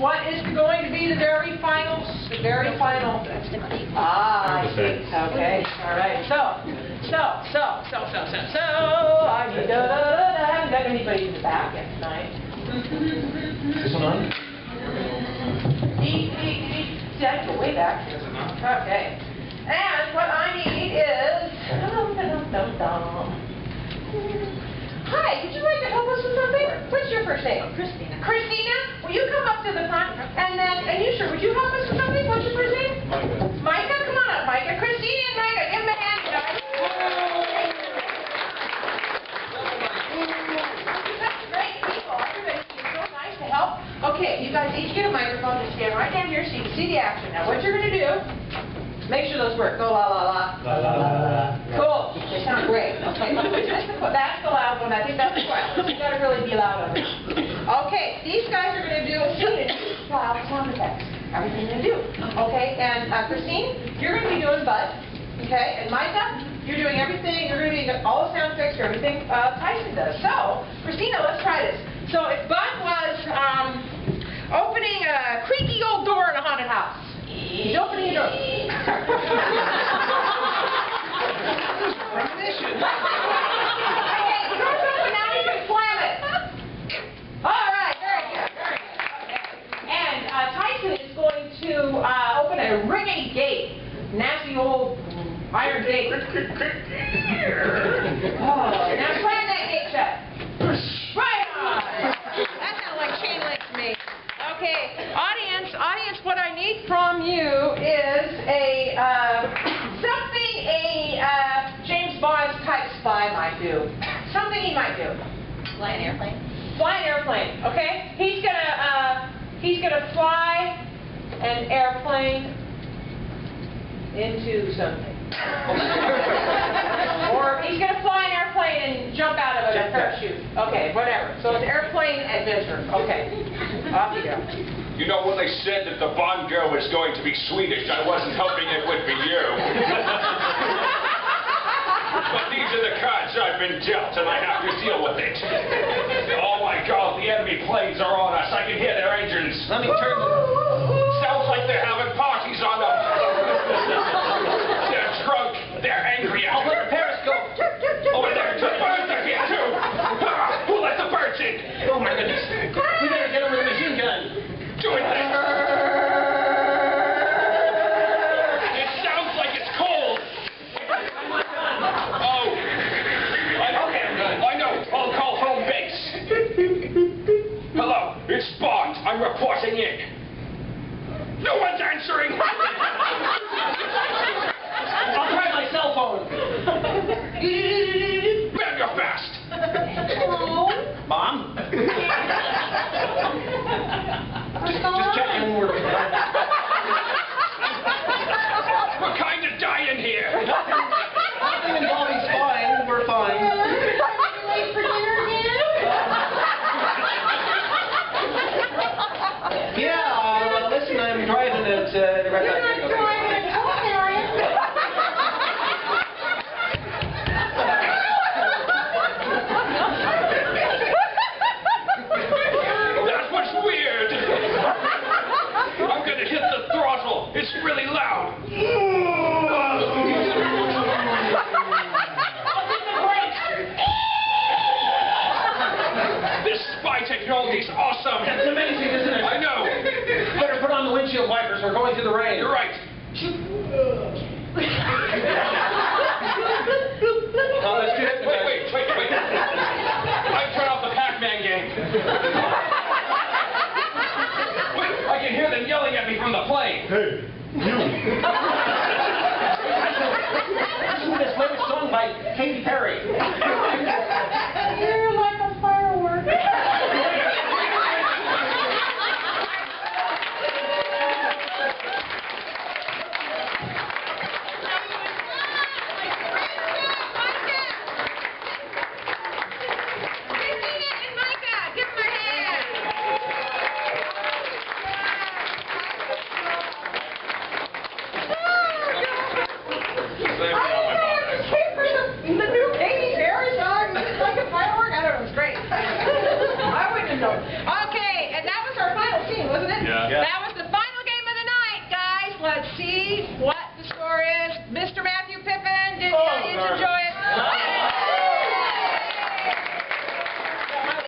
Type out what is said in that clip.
what is going to be the very final? The very final. Ah, I see. Okay. All right. So. I haven't got anybody in the back yet tonight. This one on? See, I have to go way back. Okay. And what I need is. Hi, would you like to help us with something? What's your first name? Christina. Christina, will you come up to the front? And you sure, would you help us with something? What's your first name? Micah. Micah, come on up, Micah. Christina and Micah, give them a hand, guys. That's great people. Everybody's been so nice to help. Okay, you guys each get a microphone. Just stand right down here so you can see the action. Now, what you're going to do, make sure those work. Go la la la. La la la la. Cool. They sound great. Okay. That's the loud one. I think that's the quiet one. You got to really be loud on it. Okay. These guys are going to do a sound effects. Everything they do. Okay. And Christine, you're going to be doing Bud. Okay. And Micah, you're doing everything. You're going to be all the sound effects for everything Tyson does. So, Christina, let's try this. So, if Bud was opening a creaky old door in a haunted house. He's opening a door. Premonition. Okay, the door's open now, you can slam it. All right, very good, very good. Okay. And Tyson is going to open a rickety gate. Nasty old iron gate. Now slam that gate shut. Right on. That sounds like chain link to me. Okay, audience, what I need from you is something James Bond type spy might do. Something he might do. Fly an airplane. Fly an airplane, okay? He's gonna fly an airplane into something. Or he's gonna fly an airplane and jump out of it with a parachute. Okay, whatever. So it's airplane adventure. Okay. Off you go. You know, when they said that the Bond girl was going to be Swedish, I wasn't hoping it would be you. But these are the cards I've been dealt, and I have to deal with it. Oh my God, the enemy planes are on us. I can hear their engines. Let me turn the... Sounds like they're having parties on them. They're drunk. They're angry at I'll let the periscope. Oh, and the birds are here too. Who let the birds in? Oh my goodness. We better get over the machine gun. Doing this. It sounds like it's cold. Oh. I know. I'll call home base. Hello, it's Bond. I'm reporting in. No one's answering. I'll try my cell phone. Man, you're fast. Hello? Mom? Just checking we're... We're kind of dying here. Nothing involving spying. We're fine. Late for dinner again? Yeah, listen, I'm driving at... You're not driving at home, are you? That was weird. I'm going to hit the throttle. It's really loud. This spy technology is awesome. It's amazing, isn't it? I know. Better put on the windshield wipers. We're going through the rain. You're right. Oh, let's do it. Wait. I turned off the Pac-Man game. Wait, I can hear them yelling at me from the plane. Hey, you. Listen to this latest song by Katy Perry. You're like a firework. The new Katy Perry song. That was the final game of the night, guys. Let's see what